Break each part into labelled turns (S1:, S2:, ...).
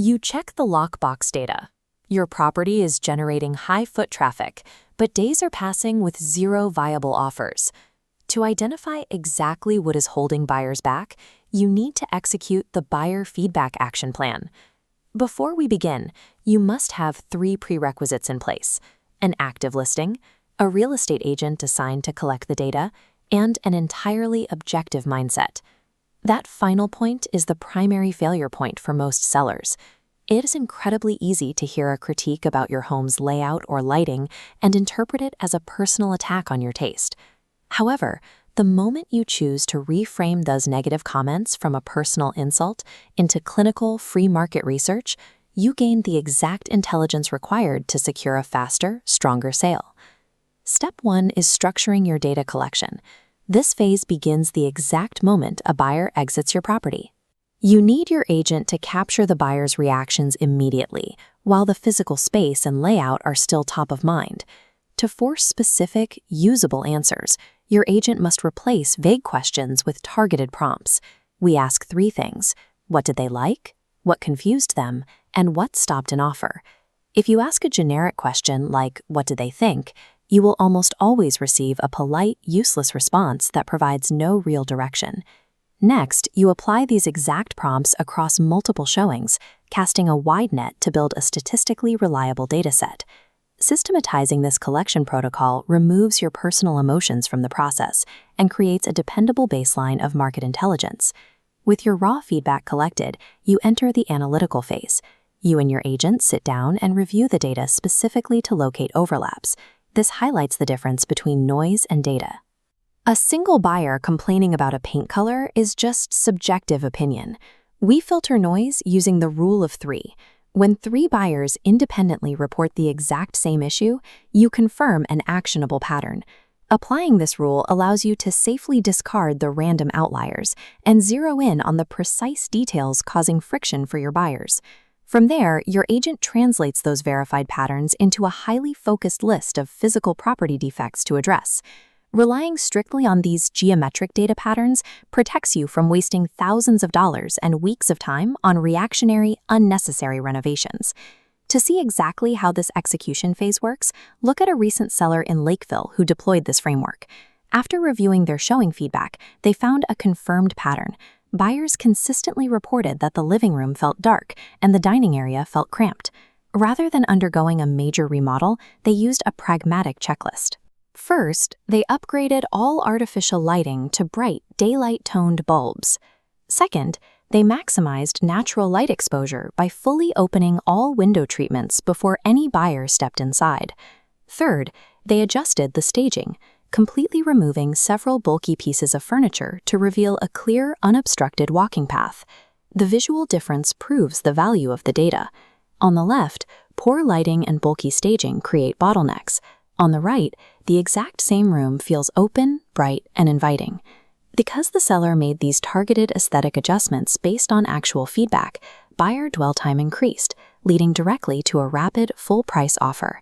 S1: You check the lockbox data. Your property is generating high foot traffic, but days are passing with zero viable offers. To identify exactly what is holding buyers back, you need to execute the Buyer Feedback Action Plan. Before we begin, you must have 3 prerequisites in place: an active listing, a real estate agent assigned to collect the data, and an entirely objective mindset. That final point is the primary failure point for most sellers. It is incredibly easy to hear a critique about your home's layout or lighting and interpret it as a personal attack on your taste. However, the moment you choose to reframe those negative comments from a personal insult into clinical, free market research, you gain the exact intelligence required to secure a faster, stronger sale. Step 1 is structuring your data collection. This phase begins the exact moment a buyer exits your property. You need your agent to capture the buyer's reactions immediately, while the physical space and layout are still top of mind. To force specific, usable answers, your agent must replace vague questions with targeted prompts. We ask 3 things: what did they like, what confused them, and what stopped an offer. If you ask a generic question like, what did they think, you will almost always receive a polite, useless response that provides no real direction. Next, you apply these exact prompts across multiple showings, casting a wide net to build a statistically reliable dataset. Systematizing this collection protocol removes your personal emotions from the process and creates a dependable baseline of market intelligence. With your raw feedback collected, you enter the analytical phase. You and your agent sit down and review the data specifically to locate overlaps. This highlights the difference between noise and data. A single buyer complaining about a paint color is just subjective opinion. We filter noise using the rule of 3. When 3 buyers independently report the exact same issue, you confirm an actionable pattern. Applying this rule allows you to safely discard the random outliers and zero in on the precise details causing friction for your buyers. From there, your agent translates those verified patterns into a highly focused list of physical property defects to address. Relying strictly on these geometric data patterns protects you from wasting thousands of dollars and weeks of time on reactionary, unnecessary renovations. To see exactly how this execution phase works, look at a recent seller in Lakeville who deployed this framework. After reviewing their showing feedback, they found a confirmed pattern. Buyers consistently reported that the living room felt dark and the dining area felt cramped. Rather than undergoing a major remodel, they used a pragmatic checklist. First, they upgraded all artificial lighting to bright, daylight-toned bulbs. Second, they maximized natural light exposure by fully opening all window treatments before any buyer stepped inside. Third, they adjusted the staging, completely removing several bulky pieces of furniture to reveal a clear, unobstructed walking path. The visual difference proves the value of the data. On the left, poor lighting and bulky staging create bottlenecks. On the right, the exact same room feels open, bright, and inviting. Because the seller made these targeted aesthetic adjustments based on actual feedback, buyer dwell time increased, leading directly to a rapid, full-price offer.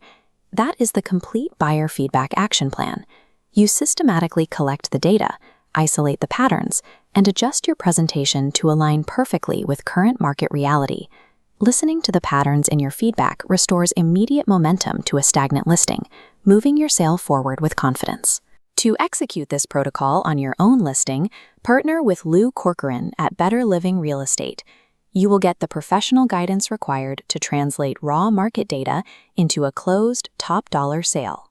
S1: That is the complete Buyer Feedback Action Plan. You systematically collect the data, isolate the patterns, and adjust your presentation to align perfectly with current market reality. Listening to the patterns in your feedback restores immediate momentum to a stagnant listing, moving your sale forward with confidence. To execute this protocol on your own listing, partner with Corcoran at Better Living Real Estate. You will get the professional guidance required to translate raw market data into a closed, top-dollar sale.